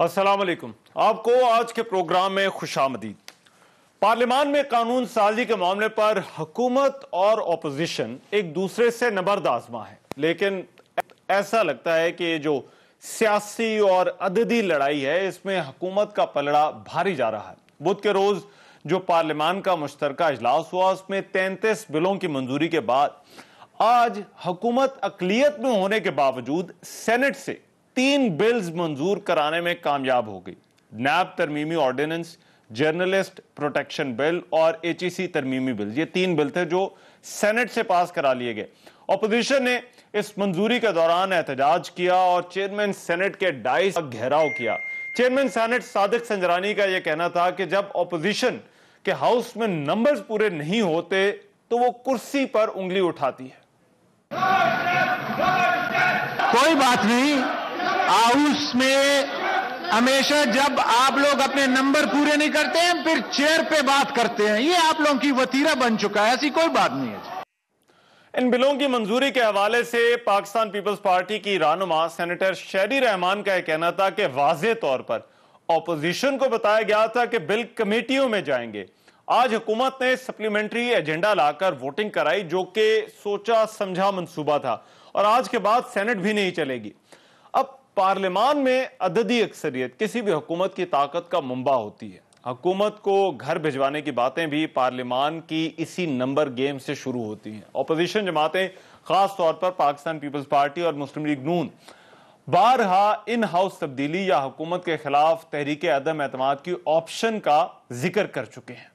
السلام علیکم، آپ کو آج کے پروگرام میں خوش آمدید۔ پارلیمان میں قانون سازی کے معاملے پر حکومت اور اپوزیشن ایک دوسرے سے نبرد آزما ہے، لیکن ایسا لگتا ہے کہ جو سیاسی اور عددی لڑائی ہے اس میں حکومت کا پلڑا بھاری جا رہا ہے۔ بدھ کے روز جو پارلیمان کا مشترکہ اجلاس ہوا اس میں 33 بلوں کی منظوری کے بعد آج حکومت اقلیت میں ہونے کے باوجود سینٹ سے 3 بلز منظور کرانے میں کامیاب ہو گئی۔ نیب ترمیمی آرڈیننس، جرنلسٹ پروٹیکشن بل اور HEC ترمیمی بل، یہ 3 بل تھے جو سینٹ سے پاس کرا لیے گئے۔ اپوزیشن نے اس منظوری کے دوران احتجاج کیا اور چیئرمین سینٹ کے ڈائس کا گھیراؤ کیا۔ چیئرمین سینٹ صادق سنجرانی کا یہ کہنا تھا کہ جب اپوزیشن کے ہاؤس میں نمبرز پورے نہیں ہوتے تو وہ کرسی پر انگلی اٹھاتی ہے۔ کوئی بات نہیں، ہاؤس میں ہمیشہ جب آپ لوگ اپنے نمبر پورے نہیں کرتے ہیں پھر چیئر پہ بات کرتے ہیں، یہ آپ لوگوں کی وتیرہ بن چکا ہے، ایسی کوئی بات نہیں ہے۔ ان بلوں کی منظوری کے حوالے سے پاکستان پیپلز پارٹی کی رہنما سینیٹر شہری رحمان کا یہ کہنا تھا کہ واضح طور پر اپوزیشن کو بتایا گیا تھا کہ بل کمیٹیوں میں جائیں گے۔ آج حکومت نے سپلیمنٹری ایجنڈا لا کر ووٹنگ کرائی جو کہ سوچا سمجھا منصوبہ تھا، اور آج کے بعد سینٹ بھی نہیں چلے گی۔ اب پارلیمان میں عددی اکثریت کسی بھی حکومت کی طاقت کا منبع ہوتی ہے۔ حکومت کو گھر بھجوانے کی باتیں بھی پارلیمان کی اسی نمبر گیم سے شروع ہوتی ہیں۔ اپوزیشن جماعتیں خاص طور پر پاکستان پیپلز پارٹی اور مسلم لیگ نون بارہا ان ہاؤس تبدیلی یا حکومت کے خلاف تحریک عدم اعتماد کی آپشن کا ذکر کر چکے ہیں۔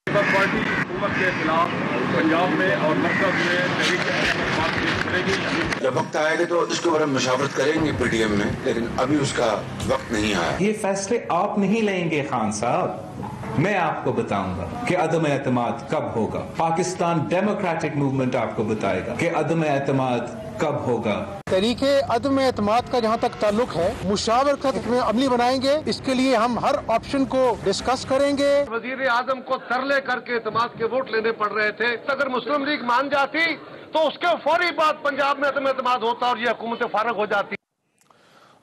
پیپلز پارٹی حکومت کے خلاف پنجاب میں اور مرکز میں تحریک عدم اعتماد پیش کرے گی۔ جب وقت آئے گا تو اس کے بارے میں مشاورت کریں گے PDM میں، لیکن ابھی اس کا وقت نہیں آیا۔ یہ فیصلے آپ نہیں لیں گے خان صاحب، میں آپ کو بتاؤں گا کہ عدم اعتماد کب ہوگا۔ پاکستان ڈیموکریٹک موومنٹ آپ کو بتائے گا کہ عدم اعتماد کب ہوگا۔ تحریک عدم اعتماد کا جہاں تک تعلق ہے، مشاورت میں عملی بنائیں گے، اس کے لیے ہم ہر آپشن کو ڈسکس کریں گے۔ وزیر اعظم کو ترلے کر کے اعتماد کے ووٹ لینے پڑ رہے تھے، اگر مسلم لیگ مان جاتی تو اس کے فوری بعد پنجاب میں عدم اعتماد ہوتا اور یہ حکومت فارغ ہو جاتی۔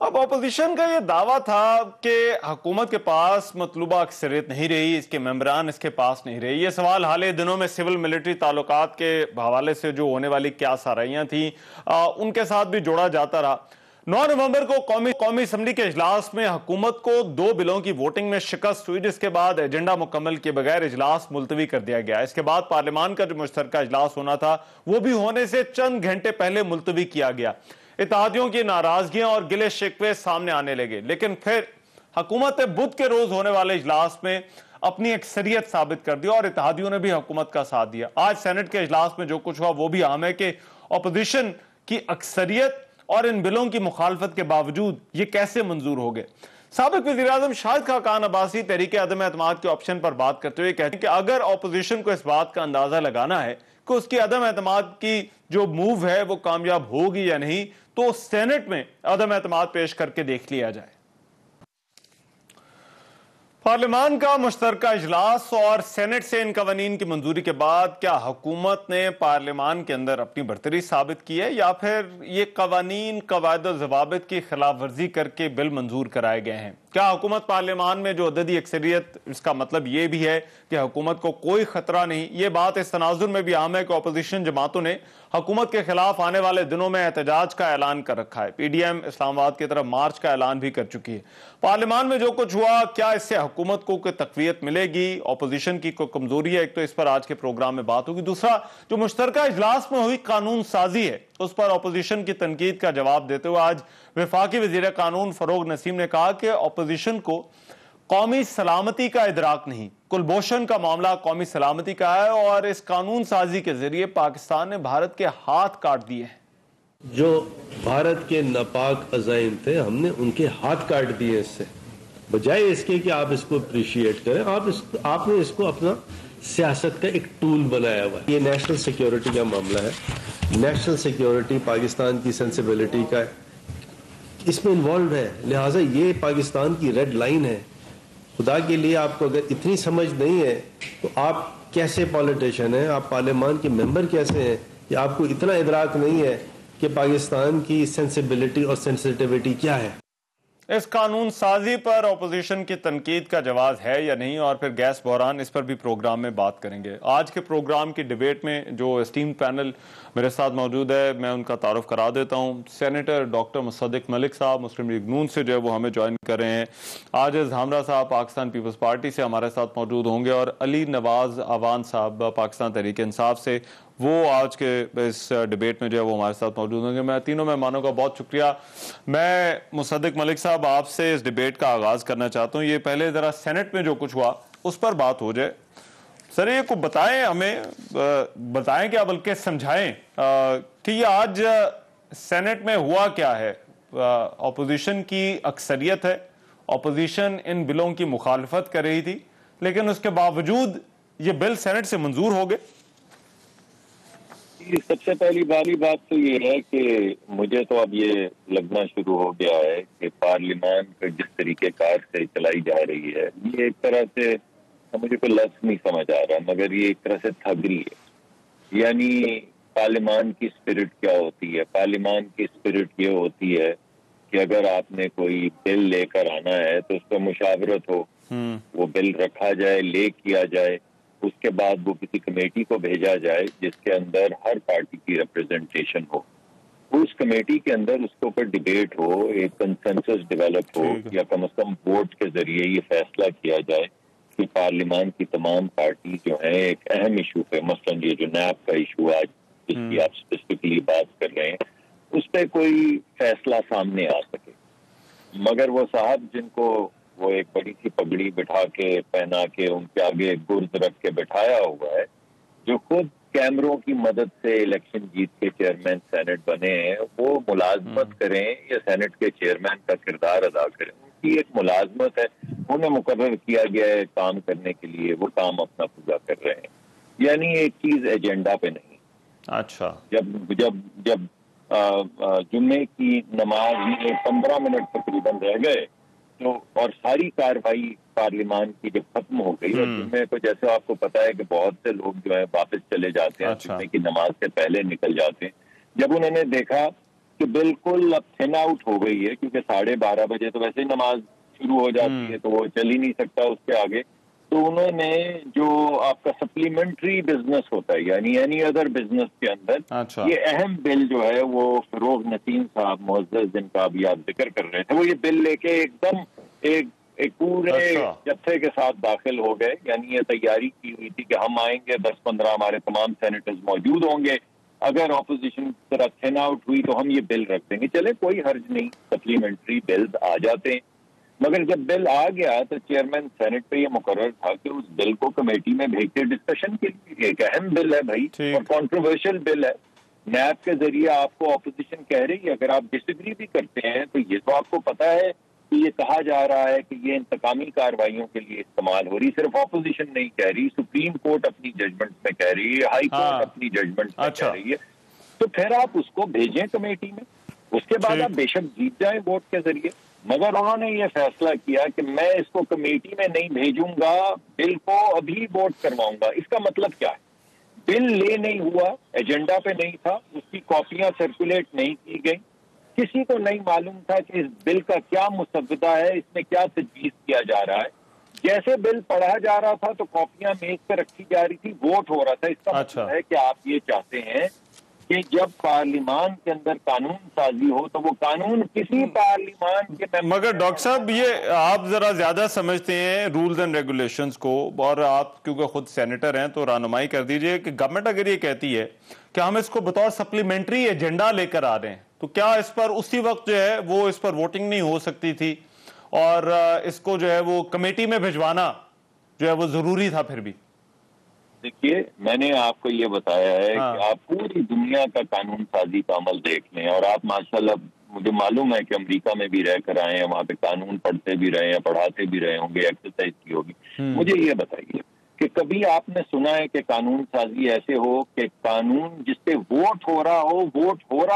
اب اپوزیشن کا یہ دعویٰ تھا کہ حکومت کے پاس مطلوبہ اکثریت نہیں رہی، اس کے ممبران اس کے پاس نہیں رہے۔ یہ سوال حال ہی دنوں میں سول ملٹری تعلقات کے حوالے سے جو ہونے والی کیا سارائیاں تھیں ان کے ساتھ بھی جوڑا جاتا رہا۔ 9 نومبر کو قومی اسمبلی کے اجلاس میں حکومت کو 2 بلوں کی ووٹنگ میں شکست ہوئی، جس کے بعد ایجنڈا مکمل کیے بغیر اجلاس ملتوی کر دیا گیا۔ اس کے بعد پارلیمان کا جو مشترکہ اجلاس ہونا تھا وہ بھی ہونے سے چند گھنٹے پہلے ملتوی کیا گیا۔ اتحادیوں کی ناراضگیاں اور گلے شکوے سامنے آنے لگے، لیکن پھر حکومت نے بدھ کے روز ہونے والے اجلاس میں اپنی اکثریت ثابت کر دی اور اتحادیوں نے بھی حکومت کا ساتھ دیا۔ آج سینٹ کے اجلاس میں جو کچھ ہوا وہ بھی اہم ہے کہ اپوزیشن کی اکثریت اور ان بلوں کی مخالفت کے باوجود یہ کیسے منظور ہو گئے۔ سابق وزیر اعظم شاہد خاقان عباسی تحریک عدم اعتماد کے آپشن پر بات کرتے ہوئے کہتے ہیں کہ اگر اپوزیشن کو اس بات کا اندازہ لگانا ہے کہ اس کی عدم اعتماد کی جو موو ہے وہ کامیاب ہوگی یا نہیں تو سینٹ میں عدم اعتماد پیش کر کے دیکھ لیا جائے۔ پارلیمان کا مشترکہ اجلاس اور سینٹ سے ان قوانین کی منظوری کے بعد کیا حکومت نے پارلیمان کے اندر اپنی برتری ثابت کی ہے یا پھر یہ قوانین قواعد و ضوابط کی خلاف ورزی کر کے بل منظور کرائے گئے ہیں؟ کیا حکومت پارلیمان میں جو عددی اکثریت، اس کا مطلب یہ بھی ہے کہ حکومت کو کوئی خطرہ نہیں؟ یہ بات اس تناظر میں بھی عام ہے کہ اپوزیشن جماعتوں نے حکومت کے خلاف آنے والے دنوں میں احتجاج کا اعلان کر رکھا ہے۔ PDM اسلام آباد کی طرف مارچ کا اعلان بھی کر چکی ہے۔ پارلیمان میں جو کچھ ہوا، کیا اس سے حکومت کو کوئی تقویت ملے گی؟ اپوزیشن کی کوئی کمزوری ہے؟ ایک تو اس پر آج کے پروگرام میں بات ہوگی۔ دوسرا، جو مشترکہ اجلاس میں ہوئی قانون سازی ہے اس پر اپوزیشن کی تنقید کا جواب دیتے ہوئے آج وفاقی وزیر قانون فروغ نسیم نے کہا کہ اپوزیشن کو قومی سلامتی کا ادراک نہیں، کلبھوشن کا معاملہ قومی سلامتی کا ہے اور اس قانون سازی کے ذریعے پاکستان نے بھارت کے ہاتھ کاٹ دیے ہیں۔ جو بھارت کے ناپاک عزائم تھے ہم نے ان کے ہاتھ کاٹ دیے، اس سے بجائے اس کے کہ آپ اس کو اپریشیٹ کریں، آپ نے اس کو اپنا سیاست کا ایک ٹول بنایا ہوا ہے۔ یہ نیشنل سیکیورٹی کا معاملہ ہے، نیشنل سیکیورٹی پاکستان کی سینسیبلٹی کا اس میں انوالوڈ ہے، لہٰذا یہ پاکستان کی ریڈ لائن ہے۔ خدا کے لیے آپ کو اگر اتنی سمجھ نہیں ہے تو آپ کیسے پالیٹیشن ہیں، آپ پارلیمان کے ممبر کیسے ہیں، یا آپ کو اتنا ادراک نہیں ہے کہ پاکستان کی سینسیبلٹی اور سینسیٹیوٹی کیا ہے۔ اس قانون سازی پر اپوزیشن کی تنقید کا جواز ہے یا نہیں، اور پھر گیس بحران، اس پر بھی پروگرام میں بات کریں گے۔ آج کے پروگرام کی ڈیبیٹ میں جو اسٹیم پینل میرے ساتھ موجود ہے، میں ان کا تعارف کرا دیتا ہوں۔ سینیٹر ڈاکٹر مصدق ملک صاحب مسلم لیگ نون سے جو ہے وہ ہمیں جوائن کر رہے ہیں، عاجز حامرہ صاحب پاکستان پیپلز پارٹی سے ہمارے ساتھ موجود ہوں گے، اور علی نواز آوان صاحب پاکستان تحریک انصاف سے، وہ آج کے اس ڈیبیٹ میں جو ہے وہ ہمارے ساتھ موجود ہوں گے۔ میں تینوں مہمانوں کا بہت شکریہ۔ میں مصدق ملک صاحب آپ سے اس ڈیبیٹ کا آغاز کرنا چاہتا ہوں۔ یہ پہلے ذرا سینٹ میں جو کچھ ہوا اس پر بات ہو جائے۔ سر یہ کو بتائیں ہمیں، بتائیں کیا بلکہ سمجھائیں کہ یہ آج سینٹ میں ہوا کیا ہے۔ اپوزیشن کی اکثریت ہے، اپوزیشن ان بلوں کی مخالفت کر رہی تھی، لیکن اس کے باوجود یہ بل سینٹ سے منظور ہو گئے۔ سب سے پہلی بات تو یہ ہے کہ مجھے تو اب یہ لگنا شروع ہو گیا ہے کہ پارلیمان کا جس طریقے کار سے چلائی جا رہی ہے، یہ ایک طرح سے مجھے کوئی لفظ نہیں سمجھ آ رہا، مگر یہ ایک طرح سے ٹھگری ہے۔ یعنی پارلیمان کی اسپرٹ کیا ہوتی ہے؟ پارلیمان کی اسپرٹ یہ ہوتی ہے کہ اگر آپ نے کوئی بل لے کر آنا ہے تو اس پہ مشاورت ہو، وہ بل رکھا جائے، لے کیا جائے، اس کے بعد وہ کسی کمیٹی کو بھیجا جائے جس کے اندر ہر پارٹی کی ریپرزنٹیشن ہو، اس کمیٹی کے اندر اس کے اوپر ڈیبیٹ ہو، ایک کنسنسس ڈیولپ ہو، یا کم از کم ووٹ کے ذریعے یہ فیصلہ کیا جائے کہ پارلیمان کی تمام پارٹی جو ہیں ایک اہم ایشو پہ، مثلاً یہ جو نیب کا ایشو آج جس کی آپ اسپیسیفکلی بات کر رہے ہیں، اس پہ کوئی فیصلہ سامنے آ سکے۔ مگر وہ صاحب جن کو وہ ایک بڑی سی پگڑی بٹھا کے پہنا کے ان کے آگے گرد رکھ کے بٹھایا ہوا ہے، جو خود کیمروں کی مدد سے الیکشن جیت کے چیئرمین سینٹ بنے ہیں، وہ ملازمت کریں یا سینٹ کے چیئرمین کا کردار ادا کریں، ان کی ایک ملازمت ہے، انہیں مقرر کیا گیا ہے کام کرنے کے لیے، وہ کام اپنا پورا کر رہے ہیں۔ یعنی ایک چیز ایجنڈا پہ نہیں۔ اچھا، جب جمعے کی نماز میں 15 منٹ تقریباً رہ گئے تو اور ساری کاروائی پارلیمان کی جب ختم ہو گئی، اور جمعے کو جیسے آپ کو پتا ہے کہ بہت سے لوگ جو ہے واپس چلے جاتے ہیں، جمعے کی نماز سے پہلے نکل جاتے ہیں، جب انہوں نے دیکھا کہ بالکل اب تھن آؤٹ ہو گئی ہے، کیونکہ 12:30 بجے تو ویسے ہی نماز شروع ہو جاتی ہے تو وہ چل ہی نہیں سکتا اس کے آگے، تو انہوں نے جو آپ کا سپلیمنٹری بزنس ہوتا ہے، یعنی اینی ادر بزنس کے اندر یہ اہم بل جو ہے وہ فروغ نسیم صاحب معزز جن کا ابھی آپ ذکر کر رہے تھے، وہ یہ بل لے کے ایک دم ایک پورے جتھے کے ساتھ داخل ہو گئے۔ یعنی یہ تیاری کی ہوئی تھی کہ ہم آئیں گے، 10-15 ہمارے تمام سینیٹرز موجود ہوں گے، اگر اپوزیشن کی طرح تھن آؤٹ ہوئی تو ہم یہ بل رکھ دیں گے، چلے کوئی حرج نہیں، سپلیمنٹری بلز آ جاتے ہیں۔ مگر جب بل آ گیا تو چیئرمین سینٹ پہ یہ مقرر تھا کہ اس بل کو کمیٹی میں بھیجتے ڈسکشن کے لیے، ایک اہم بل ہے بھائی اور کنٹروورشل بل ہے، نیب کے ذریعے آپ کو اپوزیشن کہہ رہی ہے، اگر آپ ڈس ایگری بھی کرتے ہیں تو یہ تو آپ کو پتا ہے کہ یہ کہا جا رہا ہے کہ یہ انتقامی کارروائیوں کے لیے استعمال ہو رہی، صرف اپوزیشن نہیں کہہ رہی، سپریم کورٹ اپنی ججمنٹ میں کہہ رہی ہے، ہائی کورٹ اپنی ججمنٹ میں کہہ رہی ہے، تو پھر آپ اس کو بھیجیں کمیٹی میں، اس کے بعد آپ بے شک جیت جائیں ووٹ کے ذریعے۔ مگر انہوں نے یہ فیصلہ کیا کہ میں اس کو کمیٹی میں نہیں بھیجوں گا، بل کو ابھی ووٹ کرواؤں گا۔ اس کا مطلب کیا ہے؟ بل لے نہیں ہوا، ایجنڈا پہ نہیں تھا، اس کی کاپیاں سرکولیٹ نہیں کی گئی، کسی کو نہیں معلوم تھا کہ اس بل کا کیا مسودہ ہے، اس میں کیا تجویز کیا جا رہا ہے۔ جیسے بل پڑھا جا رہا تھا تو کاپیاں میز پہ رکھی جا رہی تھی، ووٹ ہو رہا تھا۔ اس کا مطلب ہے کہ آپ یہ چاہتے ہیں کہ جب پارلیمان کے اندر قانون سازی ہو تو وہ قانون کسی پارلیمان کے مگر ڈاکٹر صاحب یہ آپ ذرا زیادہ سمجھتے ہیں رولز اینڈ ریگولیشنز کو، اور آپ کیونکہ خود سینیٹر ہیں تو رہنمائی کر دیجئے کہ گورنمنٹ اگر یہ کہتی ہے کہ ہم اس کو بطور سپلیمنٹری ایجنڈا لے کر آ رہے ہیں تو کیا اس پر اسی وقت جو ہے وہ اس پر ووٹنگ نہیں ہو سکتی تھی، اور اس کو جو ہے وہ کمیٹی میں بھجوانا جو ہے وہ ضروری تھا؟ پھر بھی دیکھیے، میں نے آپ کو یہ بتایا ہے کہ آپ پوری دنیا کا قانون سازی کا عمل دیکھ لیں، اور آپ ماشاءاللہ مجھے معلوم ہے کہ امریکہ میں بھی رہ کر آئے ہیں، وہاں پہ قانون پڑھتے بھی رہے ہیں، پڑھاتے بھی رہے ہوں گے، ایکسرسائز کی ہوگی۔ مجھے یہ بتائیے کہ کبھی آپ نے سنا ہے کہ قانون سازی ایسے ہو کہ قانون جس پہ ووٹ ہو رہا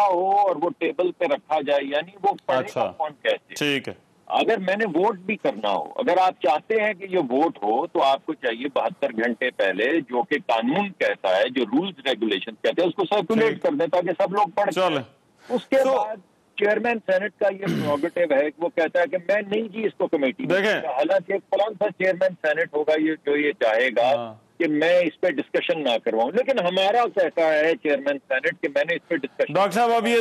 ہو اور وہ ٹیبل پہ رکھا جائے، یعنی وہ پڑھے گا کون کیسے؟ ٹھیک ہے، اگر میں نے ووٹ بھی کرنا ہو، اگر آپ چاہتے ہیں کہ یہ ووٹ ہو تو آپ کو چاہیے 72 گھنٹے پہلے جو کہ قانون کہتا ہے، جو رولز ریگولیشن کہتے ہیں، اس کو سرکولیٹ کر دیں تاکہ سب لوگ پڑھ سکیں۔ اس کے بعد چیئرمین سینٹ کا یہ پروگیٹو ہے کہ وہ کہتا ہے کہ میں نہیں جی اس کو کمیٹی میں، حالانکہ کون سا چیئرمین سینٹ ہوگا یہ جو یہ چاہے گا کہ میں اس پہ ڈسکشن نہ کرواؤں، لیکن ہمارا کہتا ہے چیئرمین سینٹ کہ میں نے اس پہ ڈسکشن۔ ڈاکٹر صاحب اب یہ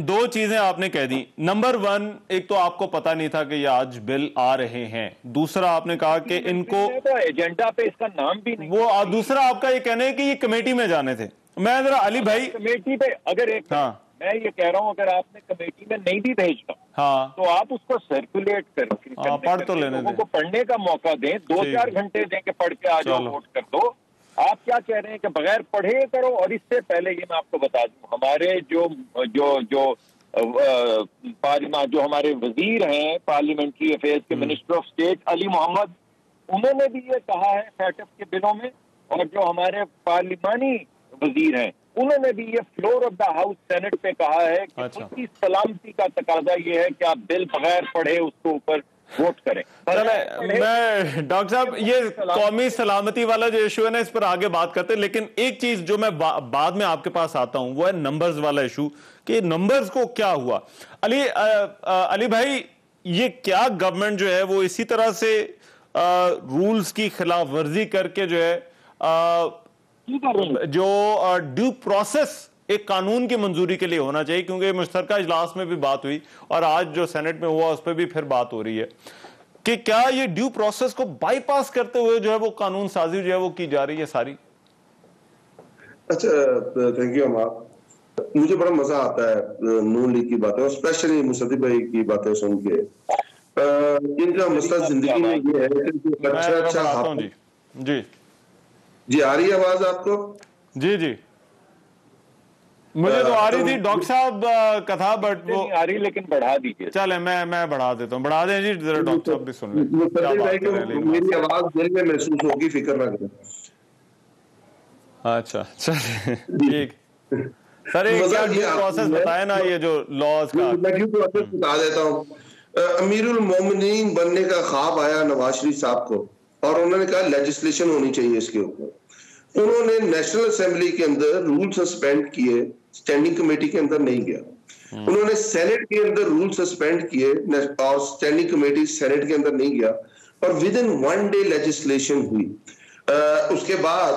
دو چیزیں آپ نے کہہ دی۔ نمبر 1، ایک تو آپ کو پتا نہیں تھا کہ یہ آج بل آ رہے ہیں، دوسرا آپ نے کہا کہ ان کو ایجنڈا پہ اس کا نام بھی نہیں، وہ دوسرا آپ کا یہ کہنا ہے کہ یہ کمیٹی میں جانے تھے۔ میں ذرا علی بھائی کمیٹی پہ اگر ایک میں یہ کہہ رہا ہوں اگر آپ نے کمیٹی میں نہیں بھی بھیجنا تو آپ اس کو سرکولیٹ کریں، پڑھ تو لینے لوگوں کو پڑھنے کا موقع دیں، 2-4 گھنٹے دیں کہ پڑھ کے آ جاؤ ووٹ کر دو۔ آپ کیا کہہ رہے ہیں کہ بغیر پڑھے کرو؟ اور اس سے پہلے یہ میں آپ کو بتا دوں، ہمارے جو پارلیمان جو ہمارے وزیر ہیں پارلیمنٹری افیئرز کے منسٹر آف اسٹیٹ علی محمد، انہوں نے بھی یہ کہا ہے سیٹ اپ کے بلوں میں، اور جو ہمارے پارلیمانی وزیر ہیں انہوں نے بھی یہ floor of the house senate پہ کہا ہے کہ ان کی سلامتی کا تقاضا یہ ہے کہ آپ بل بغیر پڑھے اس کو اوپر ووٹ کریں۔ میں ڈاکٹر صاحب یہ قومی سلامتی والا جو ایشو ہے نا اس پر آگے بات کرتے ہیں، لیکن ایک چیز جو میں بعد میں آپ کے پاس آتا ہوں وہ ہے نمبرز والا ایشو، کہ نمبرز کو کیا ہوا۔ علی بھائی یہ کیا گورنمنٹ جو ہے وہ اسی طرح سے رولز کی خلاف ورزی کر کے جو ہے جو ڈیو پروسیس ایک قانون کی منظوری کے لیے ہونا چاہیے، کیونکہ مشترکہ اجلاس میں بھی بات ہوئی اور آج جو سینٹ میں ہوا اس پہ بھی پھر بات ہو رہی ہے کہ کیا یہ ڈیو پروسیس کو بائی پاس کرتے ہوئے جو ہے وہ قانون سازی جو ہے وہ کی جا رہی ہے ساری؟ اچھا تھینک یو عمار، مجھے بڑا مزہ آتا ہے نون لیگ کی باتیں، اسپیشلی مصدق بھائی کی باتیں سن کے۔ ان کا مسئلہ زندگی میں یہ ہے کہ جی آ رہی ہے آواز آپ کو؟ جی مجھے تو آ رہی تھی، ڈاکٹر صاحب کا تھا بٹ وہ آ رہی، لیکن بڑھا دیجیے۔ چلے میں بڑھا دیتا ہوں، بڑھا دیں جی، ذرا ڈاکٹر صاحب بھی سن لیں۔ میری آواز دل میں محسوس ہوگی، فکر نہ کریں۔ اچھا چلے ٹھیک سر، ایک پروسیس بتائے نا یہ جو لاز کا۔ میں ڈیو پروسیس بتا دیتا ہوں۔ امیر المومنین بننے کا خواب آیا نواز شریف صاحب کو، اور انہوں نے کہا لیجسلیشن ہونی چاہیے اس کے اوپر۔ انہوں نے نیشنل اسمبلی کے اندر رول سسپینڈ کیے، اسٹینڈنگ کمیٹی کے اندر نہیں گیا۔ انہوں نے سینٹ کے اندر رول سسپینڈ کیے اور اسٹینڈنگ کمیٹی سینٹ کے اندر نہیں گیا، اور ود ان 1 day لیجسلیشن ہوئی۔ اس کے بعد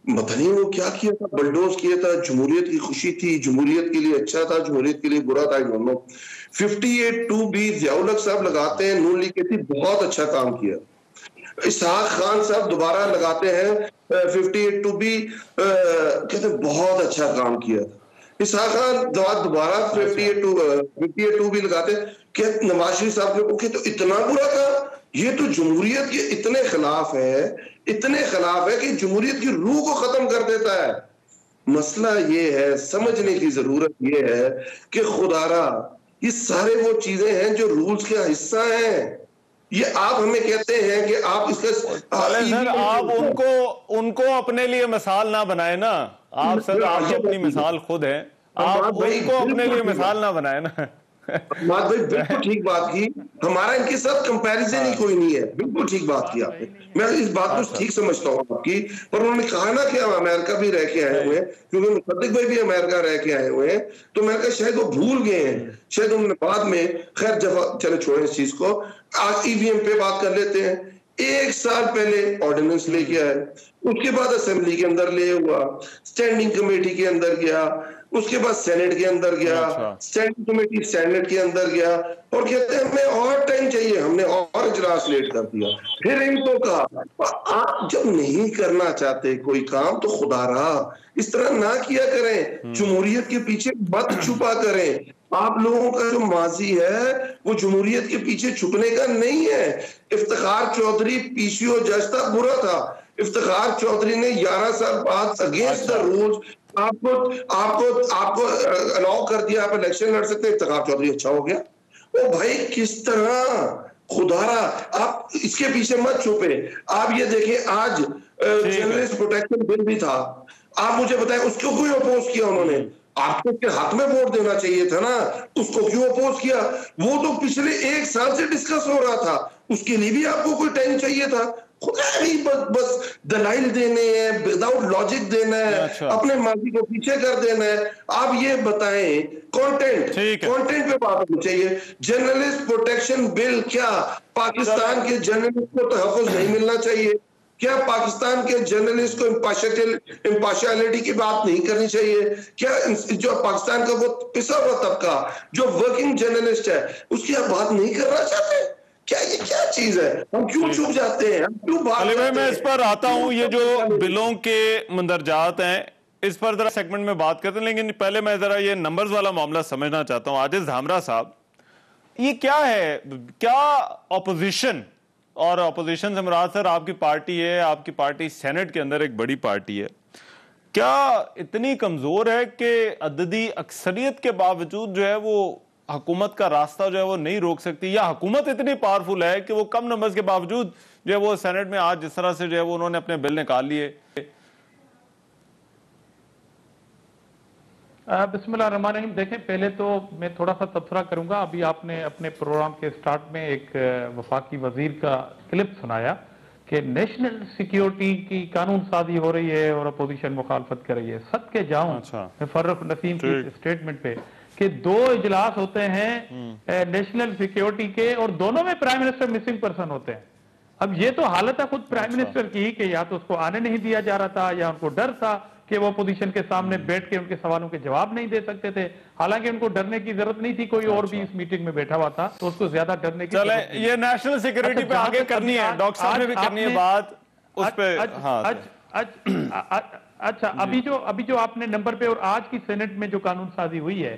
پتہ نہیں وہ کیا کیا تھا، بلڈوز کیا تھا، جمہوریت کی خوشی تھی، جمہوریت کے لیے اچھا تھا، جمہوریت کے لیے برا تھا، دونوں 58(2)B ضیاء الحق صاحب لگاتے ہیں، نون لیگ کے تھی، بہت اچھا کام کیا۔ اسحاق خان صاحب دوبارہ لگاتے ہیں 58(2)B، کہتے ہیں بہت اچھا کام کیا تھا۔ اسحاق خان دوبارہ 58(2)B لگاتے ہیں کہ نواز شریف صاحب کو کہ تو اتنا برا تھا، یہ تو جمہوریت کے اتنے خلاف ہے کہ جمہوریت کی روح کو ختم کر دیتا ہے۔ مسئلہ یہ ہے، سمجھنے کی ضرورت یہ ہے کہ خدا را یہ سارے وہ چیزیں ہیں جو رولز کا حصہ ہیں۔ یہ آپ ہمیں کہتے ہیں کہ آپ اس کا سر آپ ان کو اپنے لیے مثال نہ بنائے نا، آپ سر آپ اپنی مثال خود ہیں، آپ ان کو اپنے لیے مثال نہ بنائے نا۔ بات بھائی بالکل ٹھیک بات کی، ہمارا ان کے ساتھ کمپیریزن ہی کوئی نہیں ہے، بالکل ٹھیک بات کی آپ نے، میں اس بات کو ٹھیک سمجھتا ہوں آپ کی۔ پر انہوں نے کہا نا کہ ہم امریکہ بھی رہ کے آئے ہوئے ہیں، کیونکہ مصدق بھائی بھی امریکہ رہ کے آئے ہوئے ہیں، تو میں کہا شاید وہ بھول گئے ہیں، شاید انہوں نے بعد میں، خیر چلے چھوڑیں اس چیز کو، آج EVM پہ بات کر لیتے ہیں۔ 1 سال پہلے آرڈیننس لے کے آئے، اس کے بعد اسمبلی کے اندر لے ہوا، اسٹینڈنگ کمیٹی کے اندر گیا، اس کے بعد سینٹ کے اندر گیا، اسٹینڈنگ کمیٹی سینٹ کے اندر گیا، اور کہتے ہیں ہمیں اور ٹائم چاہیے، ہم نے اور اجلاس لیٹ کر دیا۔ پھر ان کو کہا آپ جب نہیں کرنا چاہتے کوئی کام تو خدا رہا اس طرح نہ کیا کریں، جمہوریت کے پیچھے مت چھپا کریں۔ آپ لوگوں کا جو ماضی ہے وہ جمہوریت کے پیچھے چھپنے کا نہیں ہے۔ افتخار چودھری PCO جج تھا، برا تھا، افتخار چودھری نے 11 سال بعد اگینسٹ دا رولز آپ کو الاؤ کر دیا، آپ الیکشن لڑ سکتے ہیں، افتخار چودھری اچھا ہو گیا۔ او بھائی کس طرح، خدا را آپ اس کے پیچھے مت چھپے۔ آپ یہ دیکھیں آج جرنلسٹ پروٹیکشن بل بھی تھا، آپ مجھے بتائیں اس کو کوئی اپوز کیا انہوں نے؟ آپ کو کے حق میں ووٹ دینا چاہیے تھا نا، اس کو کیوں اپوز کیا؟ وہ تو پچھلے 1 سال سے ڈسکس ہو رہا تھا، اس کے لیے بھی آپ کو کوئی ٹائم چاہیے تھا، خدا بھی بس دلائل دینے ہیں، وداؤٹ لاجک دینا ہے، اپنے ماضی کو پیچھے کر دینا ہے. آپ یہ بتائیں کانٹینٹ پہ بات ہونی چاہیے. جرنلسٹ پروٹیکشن بل، کیا پاکستان کے جرنلسٹ کو تحفظ نہیں ملنا چاہیے؟ کیا پاکستان کے جرنلسٹ کو امپارشیلٹی کی بات نہیں کرنی چاہیے؟ کیا جو پاکستان کا وہ پسا ہوا طبقہ جو ورکنگ جرنلسٹ ہے اس کی آپ بات نہیں کرنا چاہتے؟ کیا یہ کیا چیز ہے؟ ہم کیوں چھپ جاتے ہیں؟ ہم کیوں بات کرتے ہیں؟ میں اس پر آتا ہوں. یہ جو بلوں کے مندرجات ہیں اس پر ذرا سیگمنٹ میں بات کرتے ہیں، لیکن پہلے میں ذرا یہ نمبرز والا معاملہ سمجھنا چاہتا ہوں. عاجز دھامرا صاحب، یہ کیا ہے؟ کیا اپوزیشن، اور اپوزیشن سے مراد سر آپ کی پارٹی ہے، آپ کی پارٹی سینٹ کے اندر ایک بڑی پارٹی ہے، کیا اتنی کمزور ہے کہ عددی اکثریت کے باوجود جو ہے وہ حکومت کا راستہ جو ہے وہ نہیں روک سکتی، یا حکومت اتنی پاورفل ہے کہ وہ کم نمبرز کے باوجود جو ہے وہ سینٹ میں آج جس طرح سے جو ہے وہ انہوں نے اپنے بل نکال لیے؟ بسم اللہ الرحمن الرحیم. دیکھیں، پہلے تو میں تھوڑا سا تبصرہ کروں گا. ابھی آپ نے اپنے پروگرام کے سٹارٹ میں ایک وفاقی وزیر کا کلپ سنایا کہ نیشنل سیکیورٹی کی قانون سازی ہو رہی ہے اور اپوزیشن مخالفت کر رہی ہے. صد کے جاؤں فرق نسیم کی اسٹیٹمنٹ پہ کہ 2 اجلاس ہوتے ہیں نیشنل سیکیورٹی کے اور دونوں میں پرائم منسٹر مسنگ پرسن ہوتے ہیں. اب یہ تو حالت ہے خود پرائم منسٹر کی کہ یا تو اس کو آنے نہیں دیا جا رہا تھا یا ان کو ڈر تھا کہ وہ اپوزیشن کے سامنے بیٹھ کے ان کے سوالوں کے جواب نہیں دے سکتے تھے. حالانکہ ان کو ڈرنے کی ضرورت نہیں تھی، کوئی اور بھی اس میٹنگ میں بیٹھا ہوا تھا تو اس کو زیادہ ڈرنے کی ضرورت نہیں. یہ نیشنل سیکیورٹی پہ آگے کرنی ہے، ڈاکٹر صاحب نے بھی کرنی ہے بات اس پہ. اچھا، ابھی جو آپ نے نمبر پہ اور آج کی سینٹ میں جو قانون سازی ہوئی ہے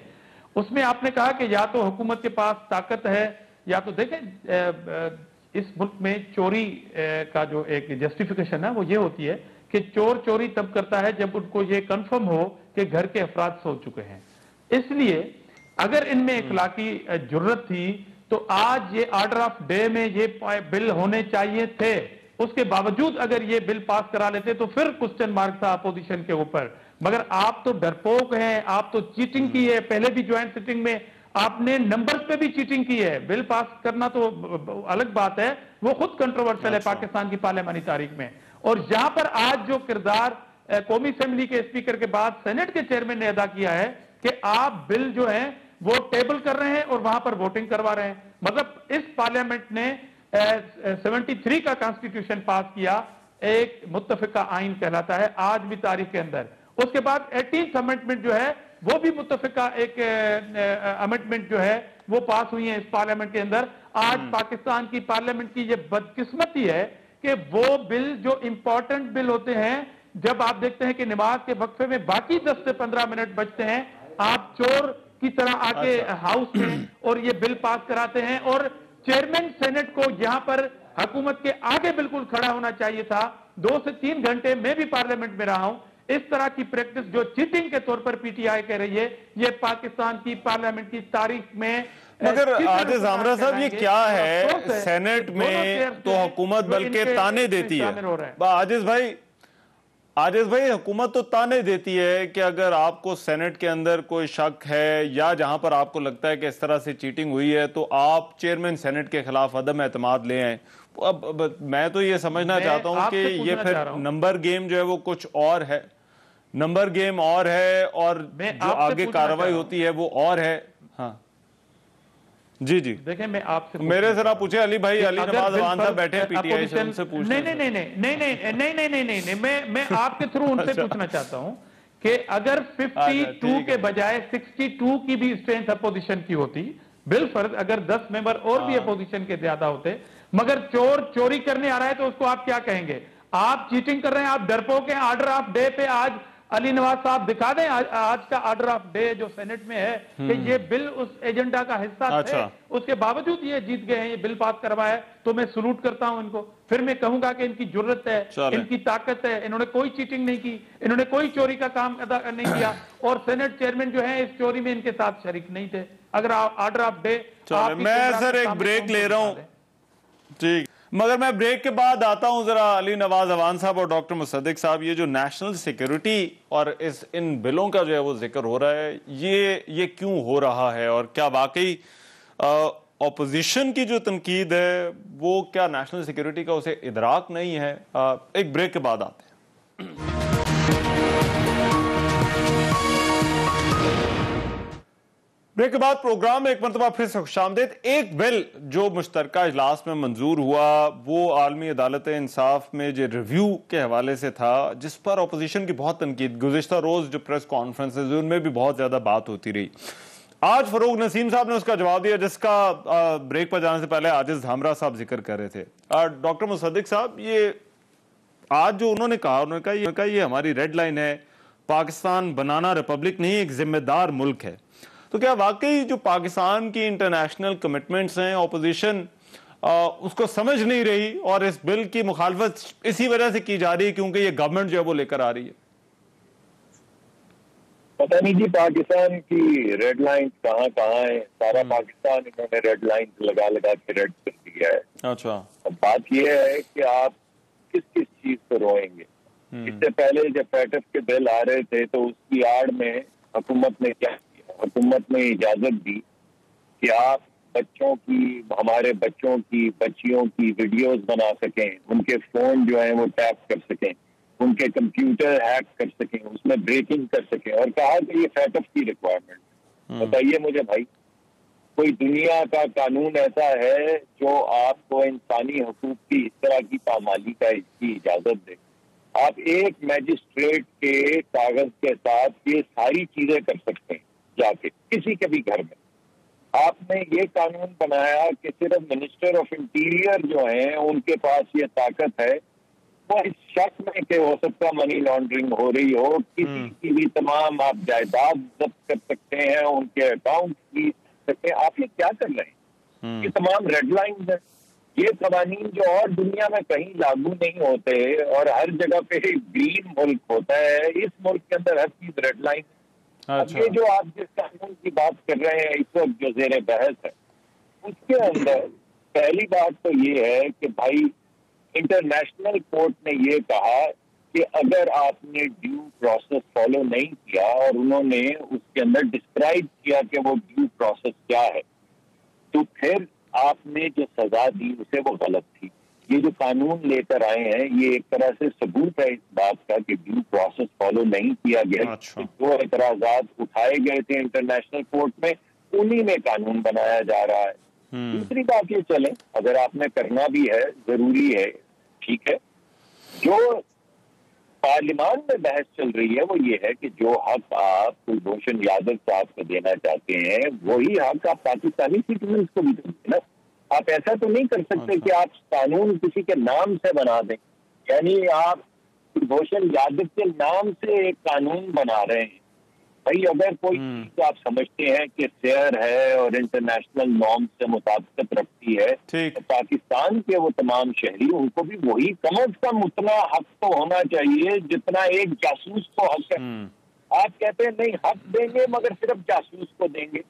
اس میں آپ نے کہا کہ یا تو حکومت کے پاس طاقت ہے یا تو دیکھیں اس ملک میں چوری کا جو ایک جسٹیفیکیشن ہے وہ یہ ہوتی ہے کہ چور چوری تب کرتا ہے جب ان کو یہ کنفرم ہو کہ گھر کے افراد سو چکے ہیں. اس لیے اگر ان میں اخلاقی جرت تھی تو آج یہ آرڈر آف ڈے میں یہ بل ہونے چاہیے تھے. اس کے باوجود اگر یہ بل پاس کرا لیتے تو پھر کوسچن مارک تھا اپوزیشن کے اوپر. مگر آپ تو ڈرپوک ہیں، آپ تو چیٹنگ کی ہے. پہلے بھی جوائنٹ سیٹنگ میں آپ نے نمبرز پہ بھی چیٹنگ کی ہے. بل پاس کرنا تو الگ بات ہے، وہ خود کنٹروورشل ہے پاکستان کی پارلیمانی تاریخ میں. اور یہاں پر آج جو کردار قومی اسمبلی کے اسپیکر کے بعد سینٹ کے چیئرمین نے ادا کیا ہے کہ آپ بل جو ہیں وہ ٹیبل کر رہے ہیں اور وہاں پر ووٹنگ کروا رہے ہیں. مطلب اس پارلیمنٹ نے 73 کا کانسٹیٹیوشن پاس کیا، ایک متفقہ آئین کہلاتا ہے آج بھی تاریخ کے اندر. اس کے بعد 18th امنڈمنٹ جو ہے وہ بھی متفقہ ایک امنڈمنٹ جو ہے وہ پاس ہوئی ہیں اس پارلیمنٹ کے اندر. آج پاکستان کی پارلیمنٹ کی یہ بدقسمتی ہے کہ وہ بل جو امپورٹنٹ بل ہوتے ہیں، جب آپ دیکھتے ہیں کہ نماز کے وقفے میں باقی 10 سے 15 منٹ بچتے ہیں، آپ چور کی طرح آ کے ہاؤس میں اور یہ بل پاس کراتے ہیں. اور چیئرمین سینٹ کو یہاں پر حکومت کے آگے بالکل کھڑا ہونا چاہیے تھا. 2 سے 3 گھنٹے میں بھی پارلیمنٹ میں رہا ہوں. اس طرح کی پریکٹس جو چیٹنگ کے طور پر پی ٹی آئی کہہ رہی ہے، یہ پاکستان کی پارلیمنٹ کی تاریخ میں. مگر عاجز دھامرا صاحب یہ کیا ہے؟ سینٹ میں تو حکومت بلکہ تانے دیتی ہے. عاجز بھائی حکومت تو تانے دیتی ہے کہ اگر آپ کو سینٹ کے اندر کوئی شک ہے یا جہاں پر آپ کو لگتا ہے کہ اس طرح سے چیٹنگ ہوئی ہے تو آپ چیئرمین سینٹ کے خلاف عدم اعتماد لے آئیں. اب میں تو یہ سمجھنا چاہتا ہوں کہ یہ پھر نمبر گیم جو ہے وہ کچھ اور ہے، نمبر گیم اور ہے اور جو آگے کارروائی ہوتی ہے وہ اور ہے. ہاں جی دیکھیں، میں آپ سے میرے ذرا پوچھے علی بھائی، علی نواز اوان صاحب بیٹھے پی ٹی آئی سے، ان سے پوچھیں. نہیں، میں آپ کے تھرو ان سے پوچھنا چاہتا ہوں کہ اگر 52 کے بجائے 62 کی بھی اسٹرینتھ اپوزیشن کی ہوتی، بالفرض اگر 10 ممبر اور بھی اپوزیشن کے زیادہ ہوتے، مگر چور چوری کرنے آ رہا ہے تو اس کو آپ کیا کہیں گے؟ آپ چیٹنگ کر رہے ہیں، آپ ڈرپوک ہیں. آرڈر آف ڈے پہ آج علی نواز صاحب دکھا دیں آج کا آرڈر آف ڈے جو سینٹ میں ہے کہ یہ بل اس ایجنڈا کا حصہ تھے، اس کے باوجود یہ جیت گئے ہیں، یہ بل پاس کروایا ہے. تو میں سلوٹ کرتا ہوں ان کو. پھر میں کہوں گا کہ ان کی جرت ہے، ان کی طاقت ہے، انہوں نے کوئی چیٹنگ نہیں کی، انہوں نے کوئی چوری کا کام ادا نہیں کیا اور سینٹ چیئرمین جو ہیں اس چوری میں ان کے ساتھ شریک نہیں تھے. اگر آرڈر آف ڈے میں سر ایک بریک لے رہا ہوں. ٹھیک، مگر میں بریک کے بعد آتا ہوں ذرا علی نواز اوان صاحب اور ڈاکٹر مصدق صاحب. یہ جو نیشنل سیکیورٹی اور ان بلوں کا جو ہے وہ ذکر ہو رہا ہے، یہ کیوں ہو رہا ہے اور کیا واقعی اپوزیشن کی جو تنقید ہے وہ کیا نیشنل سیکیورٹی کا اسے ادراک نہیں ہے؟ ایک بریک کے بعد آتے ہیں. بریک کے بعد پروگرام میں ایک مرتبہ پھر سے خوش آمدید. ایک بل جو مشترکہ اجلاس میں منظور ہوا وہ عالمی عدالت انصاف میں جو ریویو کے حوالے سے تھا، جس پر اپوزیشن کی بہت تنقید، گزشتہ روز جو پریس کانفرنسز ان میں بھی بہت زیادہ بات ہوتی رہی. آج فروغ نسیم صاحب نے اس کا جواب دیا جس کا بریک پر جانے سے پہلے عاجز دھامرا صاحب ذکر کر رہے تھے. ڈاکٹر مصدق صاحب، یہ آج جو انہوں نے کہا یہ ہماری ریڈ لائن ہے، پاکستان بنانا ریپبلک نہیں ایک ذمہ دار ملک ہے. تو کیا واقعی جو پاکستان کی انٹرنیشنل کمٹمنٹس ہیں اپوزیشن اس کو سمجھ نہیں رہی اور اس بل کی مخالفت اسی وجہ سے کی جا رہی ہے کیونکہ یہ گورنمنٹ جو ہے وہ لے کر آ رہی ہے؟ پتہ نہیں جی پاکستان کی ریڈ لائن کہاں ہیں. سارا پاکستان انہوں نے ریڈ لائن لگا کے ریڈ کر دیا ہے. اچھا، اب بات یہ ہے کہ آپ کس چیز کو روئیں گے. اس سے پہلے جب پیٹف کے بل آ رہے تھے تو اس کی آڑ میں حکومت نے کیا کیا؟ حکومت نے اجازت دی کہ آپ ہمارے بچوں کی بچیوں کی ویڈیوز بنا سکیں، ان کے فون جو ہیں وہ ٹیپ کر سکیں، ان کے کمپیوٹر ہیک کر سکیں، اس میں بریکنگ کر سکیں، اور کہا کہ یہ پیٹف کی ریکوائرمنٹ. بتائیے مجھے بھائی، کوئی دنیا کا قانون ایسا ہے جو آپ کو انسانی حقوق کی اس طرح کی پامالی کی اجازت دے؟ آپ ایک میجسٹریٹ کے کاغذ کے ساتھ یہ ساری چیزیں کر سکتے ہیں جا کے کسی کے بھی گھر میں. آپ نے یہ قانون بنایا کہ صرف منسٹر آف انٹیریئر جو ہیں ان کے پاس یہ طاقت ہے. وہ اس شک میں کہ ہو سکتا منی لانڈرنگ ہو رہی ہو، کسی کی بھی تمام آپ جائیداد ضبط کر سکتے ہیں، ان کے اکاؤنٹ کی سکتے ہیں. آپ یہ کیا کر رہے ہیں؟ یہ تمام ریڈ لائنز ہیں. یہ قوانین جو اور دنیا میں کہیں لاگو نہیں ہوتے اور ہر جگہ پہ گرین ملک ہوتا ہے، اس ملک کے اندر ہر چیز ریڈ لائن. اب یہ جو آپ جس قانون کی بات کر رہے ہیں اس وقت جو زیر بحث ہے، اس کے اندر پہلی بات تو یہ ہے کہ بھائی انٹرنیشنل کورٹ نے یہ کہا کہ اگر آپ نے ڈیو پروسیس فالو نہیں کیا، اور انہوں نے اس کے اندر ڈسکرائب کیا کہ وہ ڈیو پروسیس کیا ہے، تو پھر آپ نے جو سزا دی اسے وہ غلط تھی. یہ جو قانون لے کر آئے ہیں یہ ایک طرح سے ثبوت ہے اس بات کا کہ ڈیو پروسیس فالو نہیں کیا گیا. جو اعتراضات اٹھائے گئے تھے انٹرنیشنل کورٹ میں انہی میں قانون بنایا جا رہا ہے. دوسری بات یہ چلیں، اگر آپ نے کرنا بھی ہے ضروری ہے، ٹھیک ہے. جو پارلیمان میں بحث چل رہی ہے وہ یہ ہے کہ جو حق آپ کلبھوشن یادو صاحب کو دینا چاہتے ہیں وہی حق آپ پاکستانی سٹیزنز کو بھی دیں نا. آپ ایسا تو نہیں کر سکتے کہ آپ قانون کسی کے نام سے بنا دیں. یعنی آپ کلبھوشن یادو کے نام سے ایک قانون بنا رہے ہیں. بھائی اگر کوئی چیز آپ سمجھتے ہیں کہ فیئر ہے اور انٹرنیشنل نارم سے مطابقت رکھتی ہے تو پاکستان کے وہ تمام شہری ان کو بھی وہی کم از کم اتنا حق تو ہونا چاہیے جتنا ایک جاسوس کو حق ہے. آپ کہتے ہیں نہیں حق دیں گے مگر صرف جاسوس کو دیں گے،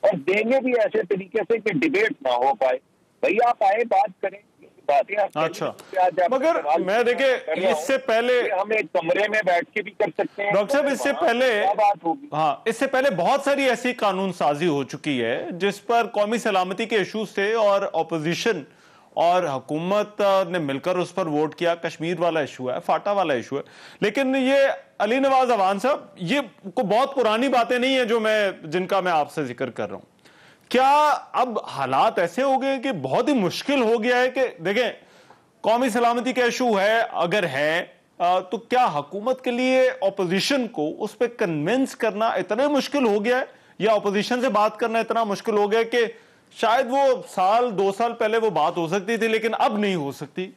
اور دیں گے بھی ایسے طریقے سے کہ ڈیبیٹ نہ ہو پائے. بھائی آپ آئے بات کریں. اچھا، مگر میں دیکھیں اس سے پہلے ہم ایک کمرے میں بیٹھ کے بھی کر سکتے ہیں. ڈاکٹر صاحب اس سے پہلے بہت ساری ایسی قانون سازی ہو چکی ہے جس پر قومی سلامتی کے ایشوز تھے اور اپوزیشن اور حکومت نے مل کر اس پر ووٹ کیا. کشمیر والا ایشو ہے، فاٹا والا ایشو ہے. لیکن یہ علی نواز اوان صاحب یہ بہت پرانی باتیں نہیں ہیں جن کا میں آپ سے ذکر کر رہا ہوں. کیا اب حالات ایسے ہو گئے کہ بہت ہی مشکل ہو گیا ہے کہ دیکھیں قومی سلامتی کا ایشو ہے اگر ہے تو کیا حکومت کے لیے اپوزیشن کو اس پہ کنونس کرنا اتنا مشکل ہو گیا ہے، یا اپوزیشن سے بات کرنا اتنا مشکل ہو گیا کہ شاید وہ سال 2 سال پہلے وہ بات ہو سکتی تھی لیکن اب نہیں ہو سکتی؟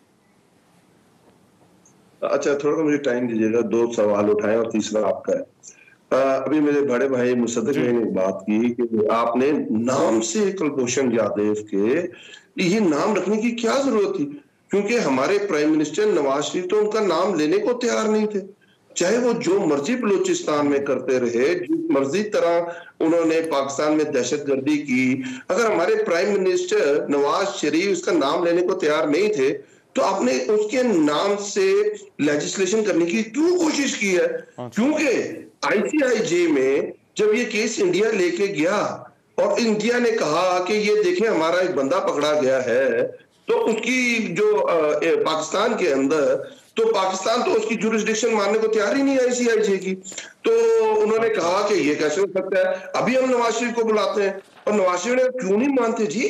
اچھا تھوڑا مجھے ٹائم دیجیے گا، 2 سوال اٹھائیں اور تیسرا آپ کا ہے. ابھی میرے بڑے بھائی مصدق نے بات کی کہ آپ نے نام سے کلبھوشن یادو کے یہ نام رکھنے کی کیا ضرورت تھی، کیونکہ ہمارے پرائم منسٹر نواز شریف تو ان کا نام لینے کو تیار نہیں تھے. چاہے وہ جو مرضی بلوچستان میں کرتے رہے، جس مرضی طرح انہوں نے پاکستان میں دہشت گردی کی، اگر ہمارے پرائم منسٹر نواز شریف اس کا نام لینے کو تیار نہیں تھے تو آپ نے اس کے نام سے لیجسلیشن کرنے کی کیوں کوشش کی ہے؟ کیونکہ ICIJ میں جب یہ کیس انڈیا لے کے گیا اور انڈیا نے کہا کہ یہ دیکھیں ہمارا ایک بندہ پکڑا گیا ہے، تو اس کی جو پاکستان کے اندر، تو پاکستان تو اس کی جورسڈکشن ماننے کو تیار ہی نہیں ہے ICIJ کی، تو انہوں نے کہا کہ یہ کیسے ہو سکتا ہے، ابھی ہم نواز شریف کو بلاتے ہیں، اور نواز شریف نے کیوں نہیں مانتے جی،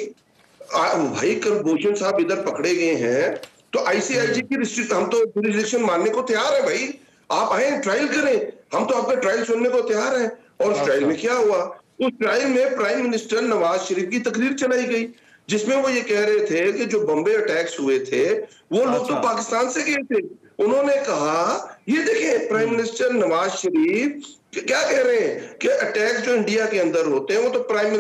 بھائی کلبھوشن صاحب ادھر پکڑے گئے ہیں تو ICIJ کی ہم تو جورسڈکشن ماننے کو تیار ہیں، بھائی آپ آئیں ٹرائل کریں، ہم تو آپ کا ٹرائل سننے کو تیار ہیں۔ اور اس ٹرائل میں کیا ہوا؟ اس ٹرائل میں پرائم منسٹر نواز شریف کی تقریر چلائی گئی جس میں وہ یہ کہہ رہے تھے کہ جو بمبے اٹیکس ہوئے تھے وہ لوگ تو پاکستان سے گئے تھے۔ انہوں نے کہا یہ دیکھیں پرائم منسٹر نواز شریف کیا کہہ رہے ہیں کہ اٹیک جو انڈیا کے اندر ہوتے ہیں وہ تو پرائم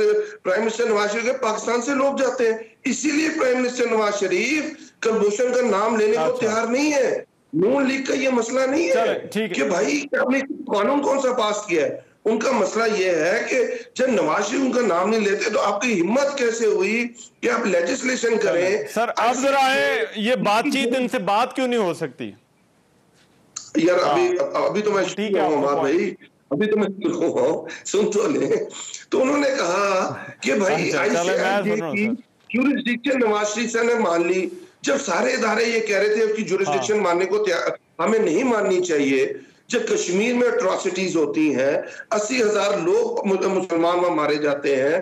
منسٹر نواز شریف کے پاکستان سے لوگ جاتے ہیں، اسی لیے پرائم منسٹر نواز شریف کلبھوشن کا نام لینے کو تیار نہیں ہے۔ نون لیگ کا یہ مسئلہ نہیں ہے کہ بھائی آپ نے قانون کون سا پاس کیا ہے، ان کا مسئلہ یہ ہے کہ جب نواز شریف ان کا نام نہیں لیتے تو آپ کی ہمت کیسے ہوئی کہ آپ لیجسلیشن کریں؟ سر آپ ذرا آئیں، یہ بات چیت ان سے بات کیوں نہیں ہو سکتی؟ یار ابھی تو میں شروع ہوں ہمارا بھائی، ابھی تو میں شروع ہوں، سن تو لیں۔ تو انہوں نے کہا کہ بھائی ICIJ کی جورسڈکشن نواز شریف سے نے مان لی، جب سارے ادارے یہ کہہ رہے تھے اس کی جورسڈکشن ماننے کو ہمیں نہیں ماننی چاہیے، جب کشمیر میں اٹراسٹیز ہوتی ہیں، 80,000 لوگ مسلمان وہاں مارے جاتے ہیں،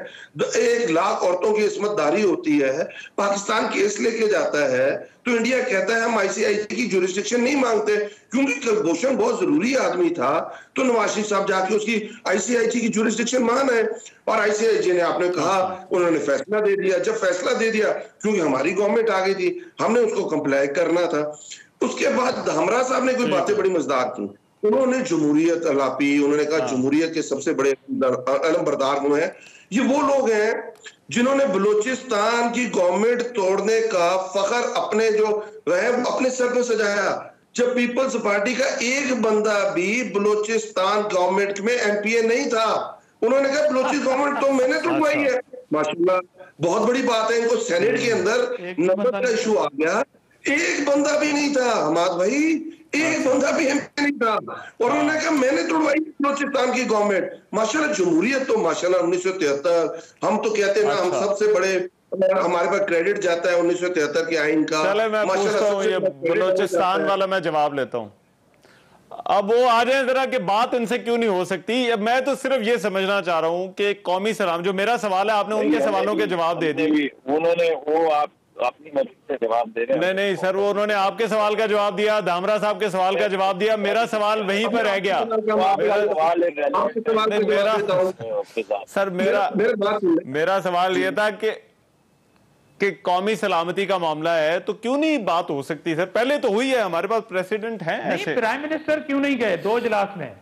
1 لاکھ عورتوں کی عصمت داری ہوتی ہے، پاکستان کیس لے کے جاتا ہے، تو انڈیا کہتا ہے ہم ICIJ کی جورسڈکشن نہیں مانگتے کیونکہ کلبھوشن بہت ضروری آدمی تھا، تو نواز شریف صاحب جا کے اس کی ICIJ کی جورسڈکشن مان ہے، اور ICIJ نے آپ نے کہا، انہوں نے فیصلہ دے دیا۔ جب فیصلہ دے دیا کیونکہ ہماری گورنمنٹ آ گئی تھی، ہم نے اس کو کمپلائی کرنا تھا۔ اس کے بعد دھامرا صاحب نے کوئی باتیں بڑی مزدار کی، انہوں نے جمہوریت الاپی، انہوں نے کہا جمہوریت کے سب سے بڑے علم بردار ہوئے ہیں، یہ وہ لوگ ہیں جنہوں نے بلوچستان کی گورنمنٹ توڑنے کا فخر اپنے جو اپنے سر پہ سجایا۔ جب پیپلز پارٹی کا ایک بندہ بھی بلوچستان گورنمنٹ میں MPA نہیں تھا، انہوں نے کہا بلوچستان گورنمنٹ تو میں نے توڑوائی ہے۔ ماشاءاللہ بہت بڑی بات ہے، ان کو سینٹ کے اندر نمبر کا ایشو آ گیا، ایک بندہ بھی نہیں تھا حماد بھائی، ایک بندہ بھی نہیں تھا، اور انہوں نے کہا میں نے توڑوائی بلوچستان کی گورنمنٹ۔ ماشاءاللہ جمہوریت تو ماشاءاللہ 1973 ہم تو کہتے ہیں نا ہم سب سے بڑے، ہمارے پاس کریڈٹ جاتا ہے 1973 کے آئین کا۔ چلے میں پوچھتا ہوں، یہ بلوچستان والا میں جواب لیتا ہوں، اب وہ آ جائیں ذرا کہ بات ان سے کیوں نہیں ہو سکتی۔ میں تو صرف یہ سمجھنا چاہ رہا ہوں کہ قومی سلام، جو میرا سوال ہے آپ نے ان کے سوالوں کے جواب دے دیے، انہوں نے وہ آپ اپنی مرضی سے جواب دے رہے ہیں۔ نہیں سر، وہ انہوں نے آپ کے سوال کا جواب دیا، دھامرا صاحب کے سوال کا جواب دیا، میرا سوال وہیں پر رہ گیا۔ سر میرا سوال یہ تھا کہ قومی سلامتی کا معاملہ ہے تو کیوں نہیں بات ہو سکتی؟ سر پہلے تو ہوئی ہے، ہمارے پاس پریسیڈنٹ ہیں ایسے۔ پرائم منسٹر کیوں نہیں گئے 2 اجلاس میں؟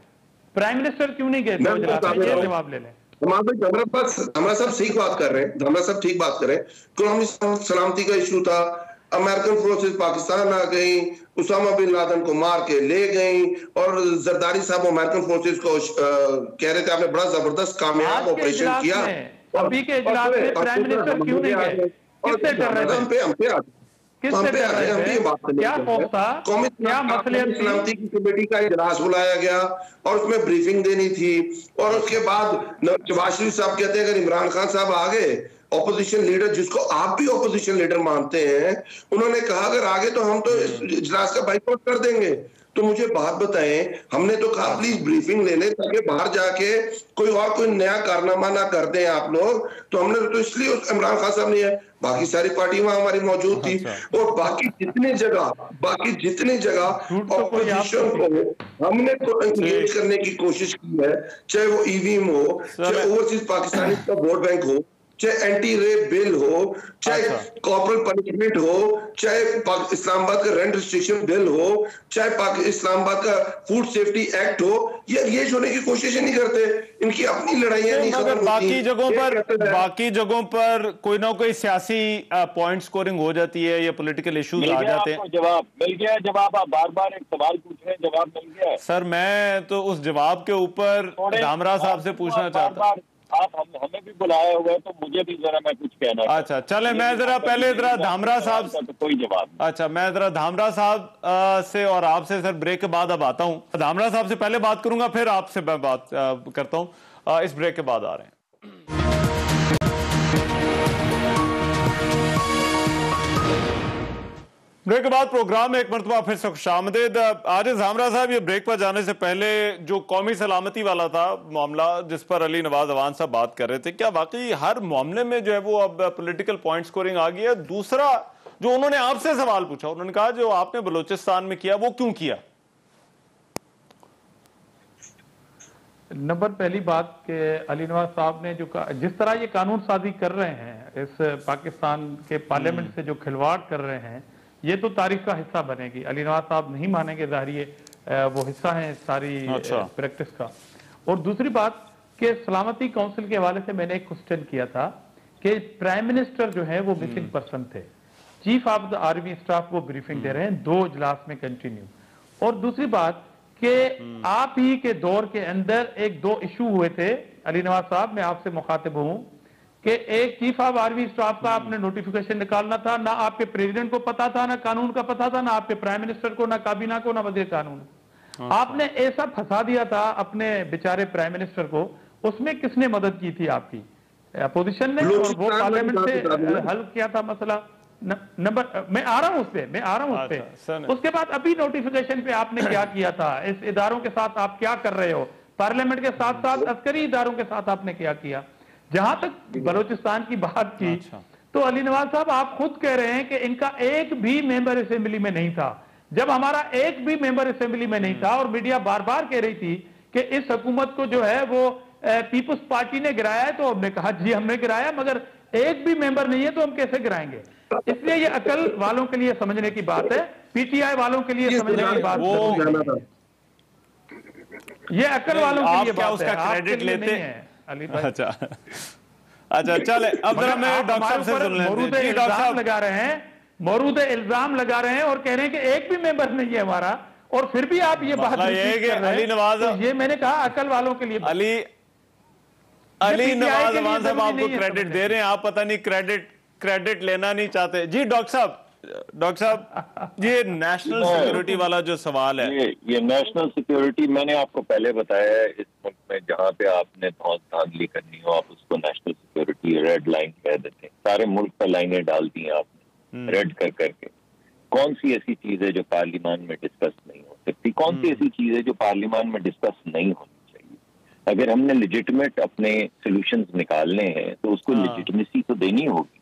پرائم منسٹر کیوں نہیں گئے 2 اجلاس میں؟ یہ جواب لے لیں۔ دھامرا صاحب صحیح بات کر رہے ہیں، دھامرا صاحب ٹھیک بات کر رہے ہیں۔ قومی سلامتی کا ایشو تھا، امریکن فورسز پاکستان آ گئیں، اسامہ بن لادن کو مار کے لے گئیں، اور زرداری صاحب امریکن فورسز کو کہہ رہے تھے آپ نے بڑا زبردست کامیاب آپریشن کیا۔ ابھی کے اجلاس میں پرائم منسٹر کیوں نہیں گئے؟ کس سے ڈر رہے تھے؟ کس سے ڈر رہے تھے؟ کیا خوف تھا؟ کیا مسئلے؟ سلامتی کی کمیٹی کا اجلاس بلایا گیا اور اس میں بریفنگ دینی تھی، اور اس کے بعد نواز شریف صاحب کہتے ہیں اگر عمران خان صاحب آگے، اپوزیشن لیڈر جس کو آپ بھی اپوزیشن لیڈر مانتے ہیں، انہوں نے کہا اگر آگے تو ہم تو اس اجلاس کا بائیکاٹ کر دیں گے۔ تو مجھے بات بتائیں، ہم نے تو کہا پلیز بریفنگ لے لیں تاکہ باہر جا کے کوئی نیا کارنامہ نہ کر دیں آپ لوگ، تو ہم نے تو اس لیے عمران خان صاحب نہیں ہے، باقی ساری پارٹی وہاں ہماری موجود تھی، اور باقی جتنے جگہ اپوزیشن کو ہم نے تو انگیج کرنے کی کوشش کی ہے، چاہے وہ EVM ہو، چاہے اوورسیز پاکستانی کا ووٹ بینک ہو، چاہے اینٹی ریپ بل ہو، چاہے کارپورل پنشمنٹ ہو، چاہے اسلام آباد کا رینٹ ریسٹرکشن بل ہو، چاہے اسلام آباد کا فوڈ سیفٹی ایکٹ ہو، یہ انگیج ہونے کی کوشش نہیں کرتے، ان کی اپنی لڑائیاں نہیں ختم ہوتی۔ باقی جگہوں پر کوئی نہ کوئی سیاسی پوائنٹ سکورنگ ہو جاتی ہے یا پولیٹیکل ایشوز آ جاتے ہیں۔ جواب مل گیا، جواب آپ بار بار ایک سوال پوچھ رہے ہیں، جواب مل گیا۔ سر میں تو اس جواب کے اوپر دھامرا صاحب سے پوچھنا چاہتا ہوں۔ آپ ہمیں بھی بلایا ہوا ہے تو مجھے بھی ذرا میں کچھ کہنا چاہتا ہوں۔ اچھا چلے میں ذرا پہلے دھامرا صاحب، کوئی جواب، اچھا میں ذرا دھامرا صاحب سے اور آپ سے سر بریک کے بعد اب آتا ہوں۔ دھامرا صاحب سے پہلے بات کروں گا، پھر آپ سے میں بات کرتا ہوں، اس بریک کے بعد آ رہے ہیں۔ بریک کے بعد پروگرام میں ایک مرتبہ پھر سے خوشامدید۔ آج زامرا صاحب، یہ بریک پر جانے سے پہلے جو قومی سلامتی والا تھا معاملہ جس پر علی نواز اوان صاحب بات کر رہے تھے، کیا واقعی ہر معاملے میں جو ہے وہ اب پولیٹیکل پوائنٹ سکورنگ آ گئی ہے؟ دوسرا جو انہوں نے آپ سے سوال پوچھا، انہوں نے کہا جو آپ نے بلوچستان میں کیا وہ کیوں کیا؟ نمبر پہلی بات کہ علی نواز صاحب نے جس طرح یہ قانون سازی کر رہے ہیں، اس پاکستان کے پارلیمنٹ سے جو کھلواڑ کر رہے ہیں، یہ تو تاریخ کا حصہ بنے گی۔ علی نواز صاحب نہیں مانیں گے، ظاہر وہ حصہ ہیں ساری پریکٹس کا۔ اور دوسری بات کہ سلامتی کونسل کے حوالے سے میں نے ایک کوسچن کیا تھا کہ پرائم منسٹر جو ہے وہ مسنگ پرسن تھے، chief of the army staff وہ بریفنگ دے رہے ہیں 2 اجلاس میں کنٹینیو۔ اور دوسری بات کہ آپ ہی کے دور کے اندر 2 ایشو ہوئے تھے، علی نواز صاحب میں آپ سے مخاطب ہوں، کہ ایک چیف آف آرمی اسٹاف کا آپ نے نوٹیفیکیشن نکالنا تھا، نہ آپ کے پریزیڈنٹ کو پتا تھا، نہ قانون کا پتا تھا، نہ آپ کے پرائم منسٹر کو، نہ کابینہ کو، نہ وزیر قانون۔ آپ نے ایسا پھنسا دیا تھا اپنے بیچارے پرائم منسٹر کو، اس میں کس نے مدد کی تھی؟ آپ کی اپوزیشن نے، اور وہ پارلیمنٹ سے حل کیا تھا مسئلہ۔ میں آ رہا ہوں اس پہ۔ اس کے بعد ابھی نوٹیفیکیشن پہ آپ نے کیا کیا تھا؟ اس اداروں کے ساتھ آپ کیا کر رہے ہو؟ پارلیمنٹ کے ساتھ ساتھ عسکری اداروں کے ساتھ آپ نے کیا کیا؟ جہاں تک بلوچستان کی بات کی تو علی نواز صاحب آپ خود کہہ رہے ہیں کہ ان کا ایک بھی ممبر اسمبلی میں نہیں تھا۔ جب ہمارا ایک بھی ممبر اسمبلی میں نہیں تھا اور میڈیا بار بار کہہ رہی تھی کہ اس حکومت کو جو ہے وہ پیپلز پارٹی نے گرایا ہے، تو ہم نے کہا جی ہم نے گرایا، مگر ایک بھی ممبر نہیں ہے تو ہم کیسے گرائیں گے؟ اس لیے یہ عقل والوں کے لیے سمجھنے کی بات ہے، پی ٹی آئی والوں کے لیے سمجھنے کی بات ہے، یہ عقل والوں کے لیے بات ہے، آپ کے لیے نہیں ہے علی بھائی۔ اچھا چلے اب ذرا میں ڈاکٹر صاحب سے سن لیں۔ مورود الزام لگا رہے ہیں اور کہہ رہے ہیں کہ ایک بھی ممبر نہیں ہے ہمارا، اور پھر بھی آپ یہ بات کر رہے ہیں۔ یہ میں نے کہا عقل والوں کے لیے۔ علی نواز اوان صاحب آپ کو کریڈٹ دے رہے ہیں، آپ پتہ نہیں کریڈٹ لینا نہیں چاہتے۔ جی ڈاکٹر صاحب یہ نیشنل سیکیورٹی والا جو سوال ہے، یہ نیشنل سیکیورٹی میں نے آپ کو پہلے بتایا ہے، اس ملک میں جہاں پہ آپ نے دھاندلی کرنی ہو آپ اس کو نیشنل سیکیورٹی ریڈ لائن کہہ دیتے ہیں۔ سارے ملک پر لائنیں ڈال دی ہیں آپ نے ریڈ کر کے۔ کون سی ایسی چیز ہے جو پارلیمان میں ڈسکس نہیں ہو سکتی؟ کون سی ایسی چیز ہے جو پارلیمان میں ڈسکس نہیں ہونی چاہیے؟ اگر ہم نے لیجٹمیٹ اپنے سولوشنز نکالنے ہیں تو اس کو لیجٹمیسی تو دینی ہوگی،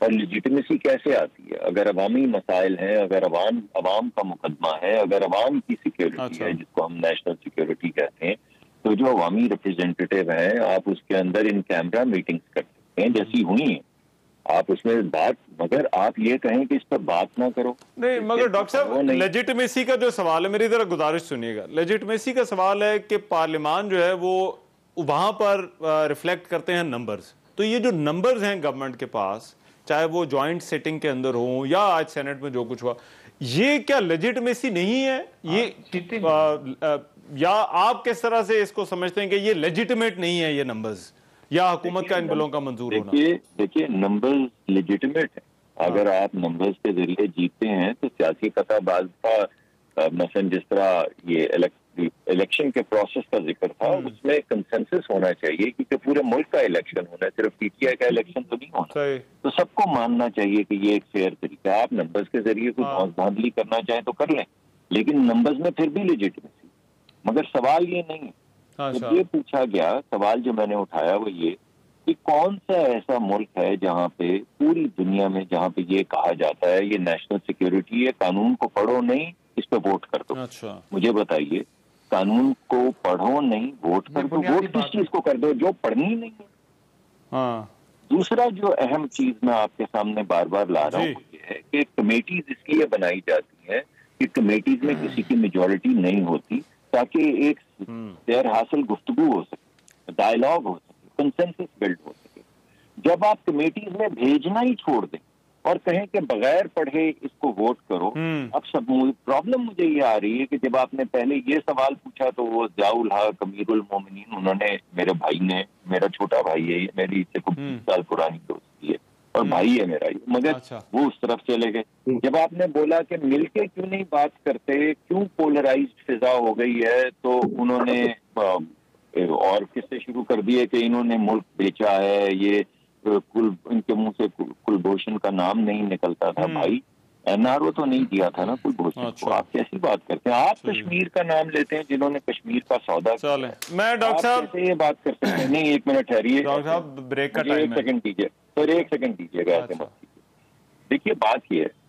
اور لیجٹمیسی کیسے آتی ہے؟ اگر عوامی مسائل ہیں، اگر عوام کا مقدمہ ہے، اگر عوام کی سیکیورٹی ہے جس کو ہم نیشنل سیکیورٹی کہتے ہیں، تو جو عوامی ریپرزینٹیٹیو ہیں آپ اس کے اندر ان کیمرہ میٹنگز کر سکتے ہیں جیسی ہوئی ہیں، آپ اس میں بات، مگر آپ یہ کہیں کہ اس پر بات نہ کرو نہیں۔ مگر ڈاکٹر صاحب لیجٹمیسی کا جو سوال ہے، میری ذرا گزارش سنیے گا، لیجٹمیسی کا سوال ہے کہ پارلیمان جو ہے وہ وہاں پر ریفلیکٹ کرتے ہیں نمبرز، تو یہ جو نمبرز ہیں گورنمنٹ کے پاس، چاہے وہ جوائنٹ سیٹنگ کے اندر ہوں یا آج سینٹ میں جو کچھ ہوا، یہ کیا لیجٹمیسی نہیں ہے؟ یہ یا آپ کس طرح سے اس کو سمجھتے ہیں کہ یہ لیجٹمیٹ نہیں ہے یہ نمبرز، یا حکومت کا ان بلوں کا منظور ہونا؟ دیکھیے نمبرز لیجٹمیٹ ہیں، اگر آپ نمبرز کے ذریعے جیتے ہیں تو سیاسی قطع بعض کا مثلا جس طرح یہ الیکشن کے پروسیس کا ذکر تھا، اس میں کنسنسس ہونا چاہیے کیونکہ پورے ملک کا الیکشن ہونا ہے، صرف پی ٹی آئی کا الیکشن تو نہیں ہونا، تو سب کو ماننا چاہیے کہ یہ ایک فیئر طریقہ ہے۔ آپ نمبرز کے ذریعے کوئی دھاندلی کرنا چاہیں تو کر لیں، لیکن نمبرز میں پھر بھی لیجٹمیسی، مگر سوال یہ نہیں ہے۔ جب یہ پوچھا گیا، سوال جو میں نے اٹھایا وہ یہ کہ کون سا ایسا ملک ہے جہاں پہ پوری دنیا میں جہاں پہ یہ کہا جاتا ہے یہ نیشنل سیکیورٹی ہے، قانون کو پڑھو نہیں اس پہ ووٹ کر دو؟ مجھے بتائیے، قانون کو پڑھو نہیں ووٹ کر دو، ووٹ کس چیز کو کر دو جو پڑھنی نہیں ہے؟ دوسرا جو اہم چیز میں آپ کے سامنے بار بار لا رہا ہوں یہ ہے کہ کمیٹیز اس لیے بنائی جاتی ہیں کہ کمیٹیز میں کسی کی میجورٹی نہیں ہوتی تاکہ ایک دیر حاصل گفتگو ہو سکے، ڈائلاگ ہو سکے، کنسنسس بلڈ ہو سکے۔ جب آپ کمیٹیز میں بھیجنا ہی چھوڑ دیں اور کہیں کہ بغیر پڑھے اس کو ووٹ کرو، اب سب پرابلم مجھے یہ آ رہی ہے کہ جب آپ نے پہلے یہ سوال پوچھا تو وہ ضیاء الحق امیر المومنین، انہوں نے، میرے بھائی نے، میرا چھوٹا بھائی ہے، میری اس سے 20 سال پرانی دوستی ہے اور بھائی ہے میرا، مگر وہ اس طرف چلے گئے۔ جب آپ نے بولا کہ مل کے کیوں نہیں بات کرتے، کیوں پولرائزڈ فضا ہو گئی ہے، تو انہوں نے اور کس سے شروع کر دیے کہ انہوں نے ملک بیچا ہے، یہ ان کے منہ سے کلبھوشن کا نام نہیں نکلتا تھا۔ بھائی NRO تو نہیں دیا تھا نا کوئی گھوشت کو. آپ کیسی بات کرتے ہیں؟ آپ کشمیر کا نام لیتے ہیں جنہوں نے کشمیر کا سودا کیا. میں ڈاکٹر صاحب یہ بات کر سکتے ہیں؟ نہیں، 1 منٹ ٹھہریے ڈاکٹر صاحب، بریک کا ٹائم ہے. 1 سیکنڈ دیجیے سر، 1 سیکنڈ دیجیے گا. ایسے مت کیجیے. دیکھیے بات یہ ہے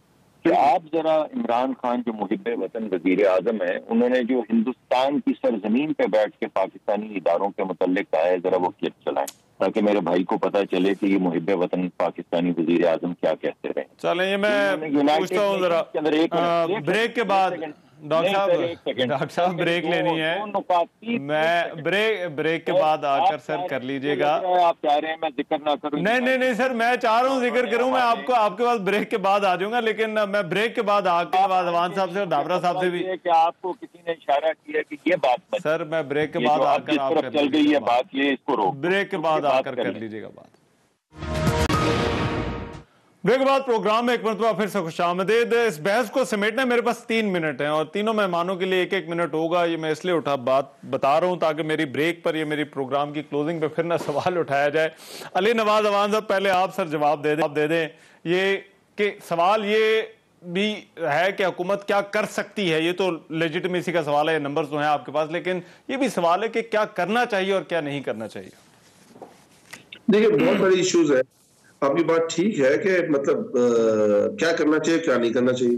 کہ آپ ذرا عمران خان جو محب وطن وزیر اعظم ہے، انہوں نے جو ہندوستان کی سرزمین پہ بیٹھ کے پاکستانی اداروں کے متعلق کہا ہے، ذرا وہ کلپ چلائیں تاکہ میرے بھائی کو پتا چلے کہ یہ محب وطن پاکستانی وزیر اعظم کیا کہتے رہے. چلیں یہ میں پوچھتا ہوں ذرا بریک کے بعد. ڈاکٹر صاحب بریک لینی ہے، میں بریک کے بعد آ کر سر کر لیجئے گا. آپ چاہ رہے ہیں میں ذکر نہ کروں؟ نہیں سر، میں چاہ رہا ہوں ذکر کروں. میں آپ کے پاس بریک کے بعد آ جاؤں گا، لیکن میں بریک کے بعد آ کے بعد عوان صاحب سے اور ڈابرا صاحب سے بھی. کہ آپ کو کسی نے اشارہ کیا کہ یہ بات سر میں بریک کے بعد آ کر آپ چل گئی ہے بات، یہ اس کو روک. بریک کے بعد آ کر لیجئے گا بات. بریک کے بعد پروگرام میں ایک مرتبہ پھر سے خوش آمدید. اس بحث کو سمیٹنا میرے پاس 3 منٹ ہیں اور تینوں مہمانوں کے لیے 1 منٹ ہوگا. یہ میں اس لیے بتا رہا ہوں تاکہ میری بریک پر یہ میری پروگرام کی کلوزنگ پہ پھر نہ سوال اٹھایا جائے. علی نواز عوان صاحب پہلے آپ سر جواب دے دیں. یہ کہ سوال یہ بھی ہے کہ حکومت کیا کر سکتی ہے، یہ تو لیجٹمیسی کا سوال ہے، نمبرز تو ہیں آپ کے پاس، لیکن یہ بھی سوال ہے کہ کیا کرنا چاہیے اور کیا نہیں کرنا چاہیے. دیکھیں بہت بڑی ایشوز ہے. آپ کی بات ٹھیک ہے کہ مطلب کیا کرنا چاہیے کیا نہیں کرنا چاہیے.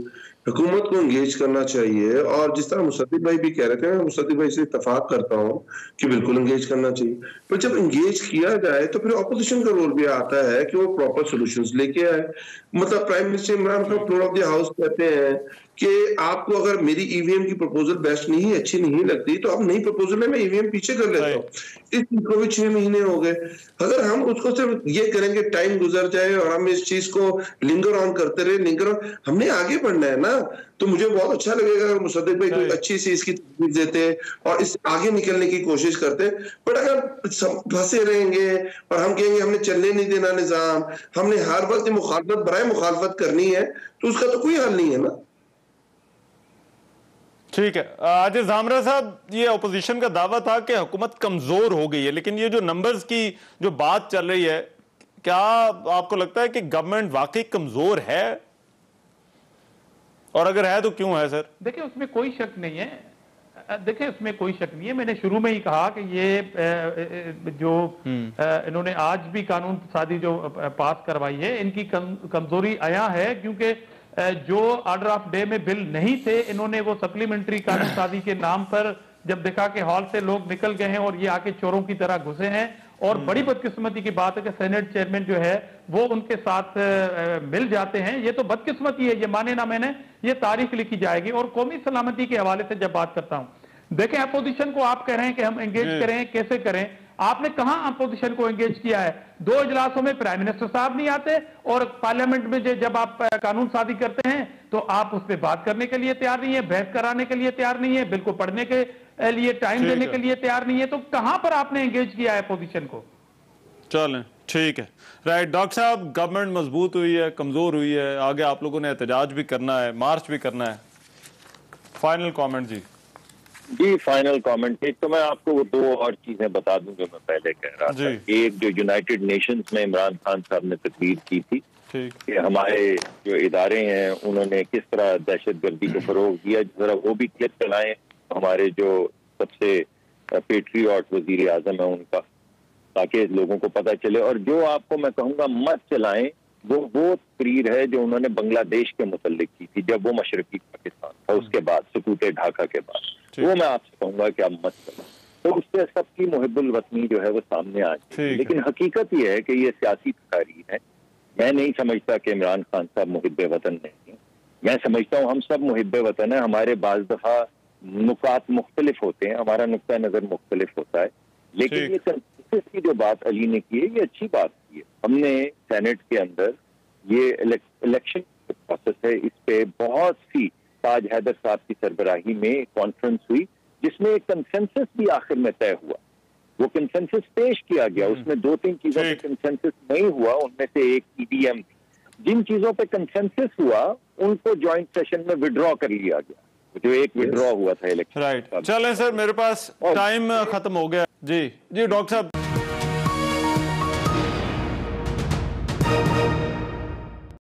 حکومت کو انگیج کرنا چاہیے، اور جس طرح مصدق بھائی بھی کہہ رہے تھے، میں مصدق بھائی سے اتفاق کرتا ہوں کہ بالکل انگیج کرنا چاہیے. پر جب انگیج کیا جائے تو پھر اپوزیشن کا رول بھی آتا ہے کہ وہ پراپر سولوشنز لے کے آئے. مطلب prime minister Imran Khan floor of the house کہتے ہیں کہ آپ کو اگر میری ای وی ایم کی پروپوزل بیسٹ نہیں، اچھی نہیں لگتی تو آپ نئی پروپوزل ہے، میں ای وی ایم پیچھے کر لیتا ہوں. اس چیز کو بھی 6 مہینے ہو گئے. اگر ہم اس کو صرف یہ کریں گے ٹائم گزر جائے اور ہم اس چیز کو لنگر آن کرتے رہے، ہم نے آگے بڑھنا ہے نا. تو مجھے بہت اچھا لگے گا اگر مصدق بھائی کوئی اچھی سی اس کی تجویز دیتے اور اس آگے نکلنے کی کوشش کرتے. بٹ اگر پھنسے رہیں گے اور ہم کہیں گے ہم نے چلنے نہیں دینا نظام، ہم نے ہر وقت مخالفت برائے مخالفت کرنی ہے، تو اس کا تو کوئی حل نہیں ہے نا. ٹھیک ہے. آج زامرہ صاحب، یہ اپوزیشن کا دعویٰ تھا کہ حکومت کمزور ہو گئی ہے، لیکن یہ جو نمبرز کی جو بات چل رہی ہے، کیا آپ کو لگتا ہے کہ گورنمنٹ واقعی کمزور ہے؟ اور اگر ہے تو کیوں ہے سر؟ دیکھیں اس میں کوئی شک نہیں ہے. میں نے شروع میں ہی کہا کہ یہ جو انہوں نے آج بھی قانون سازی جو پاس کروائی ہے، ان کی کمزوری عیاں ہے، کیونکہ جو آرڈر آف ڈے میں بل نہیں تھے، انہوں نے وہ سپلیمنٹری قانون سازی کے نام پر جب دیکھا کہ ہال سے لوگ نکل گئے ہیں اور یہ آ کے چوروں کی طرح گھسے ہیں. اور بڑی بدقسمتی کی بات ہے کہ سینٹ چیئرمین جو ہے وہ ان کے ساتھ مل جاتے ہیں. یہ تو بدقسمتی ہے، یہ مانے نہ میں نے، یہ تاریخ لکھی جائے گی. اور قومی سلامتی کے حوالے سے جب بات کرتا ہوں، دیکھیں اپوزیشن کو آپ کہہ رہے ہیں کہ ہم انگیج کریں، کیسے کریں؟ آپ نے کہاں اپوزیشن کو انگیج کیا ہے؟ 2 اجلاسوں میں پرائم منسٹر صاحب نہیں آتے، اور پارلیمنٹ میں جب آپ قانون سازی کرتے ہیں تو آپ اس پہ بات کرنے کے لیے تیار نہیں ہے، بحث کرانے کے لیے تیار نہیں ہے، بل کو پڑھنے کے لیے ٹائم دینے کے لیے تیار نہیں ہے. تو کہاں پر آپ نے انگیج کیا ہے اپوزیشن کو؟ چلیں ٹھیک ہے. رائٹ ڈاکٹر صاحب، گورنمنٹ مضبوط ہوئی ہے، کمزور ہوئی ہے، آگے آپ لوگوں نے احتجاج بھی کرنا ہے، مارچ بھی کرنا ہے. فائنل کامنٹ جی فائنل کامنٹ. ایک تو میں آپ کو وہ 2 اور چیزیں بتا دوں جو میں پہلے کہہ رہا تھا. ایک جو یونائٹڈ نیشنز میں عمران خان صاحب نے تقریر کی تھی کہ ہمارے جو ادارے ہیں انہوں نے کس طرح دہشت گردی کو فروغ دیا، ذرا وہ بھی کلپ چلائیں ہمارے جو سب سے پیٹریوٹ وزیر اعظم ہے ان کا، تاکہ لوگوں کو پتہ چلے. اور جو آپ کو میں کہوں گا مت چلائیں، وہ تقریر ہے جو انہوں نے بنگلہ دیش کے متعلق کی تھی جب وہ مشرقی پاکستان تھا، اس کے بعد سکوت ڈھاکہ کے بعد. وہ میں آپ سے کہوں گا کہ آپ مت چلائیں. تو اس سے سب کی محب الوطنی جو ہے وہ سامنے آ جائے. لیکن حقیقت یہ ہے کہ یہ سیاسی تقاریر ہے. میں نہیں سمجھتا کہ عمران خان صاحب محب وطن نہیں ہیں. میں سمجھتا ہوں ہم سب محب وطن ہیں. ہمارے بعض دفعہ نکات مختلف ہوتے ہیں، ہمارا نقطہ نظر مختلف ہوتا ہے، لیکن یہ کنسنسس کی جو بات علی نے کی ہے یہ اچھی بات کی ہے. ہم نے سینٹ کے اندر یہ الیکشن پروسیس ہے، اس پہ بہت سی تاج حیدر صاحب کی سربراہی میں کانفرنس ہوئی جس میں ایک کنسنسس بھی آخر میں طے ہوا. وہ کنسنسس پیش کیا گیا، اس میں 2-3 چیزوں پہ کنسنسس نہیں ہوا، ان میں سے ایک EVM تھی. جن چیزوں پہ کنسنسس ہوا ان کو جوائنٹ سیشن میں وڈرا کر لیا گیا، جو ایک وڈرا ہوا تھا الیکشن. رائٹ. چلیں سر، میرے پاس ٹائم ختم ہو گیا. جی ڈاکٹر صاحب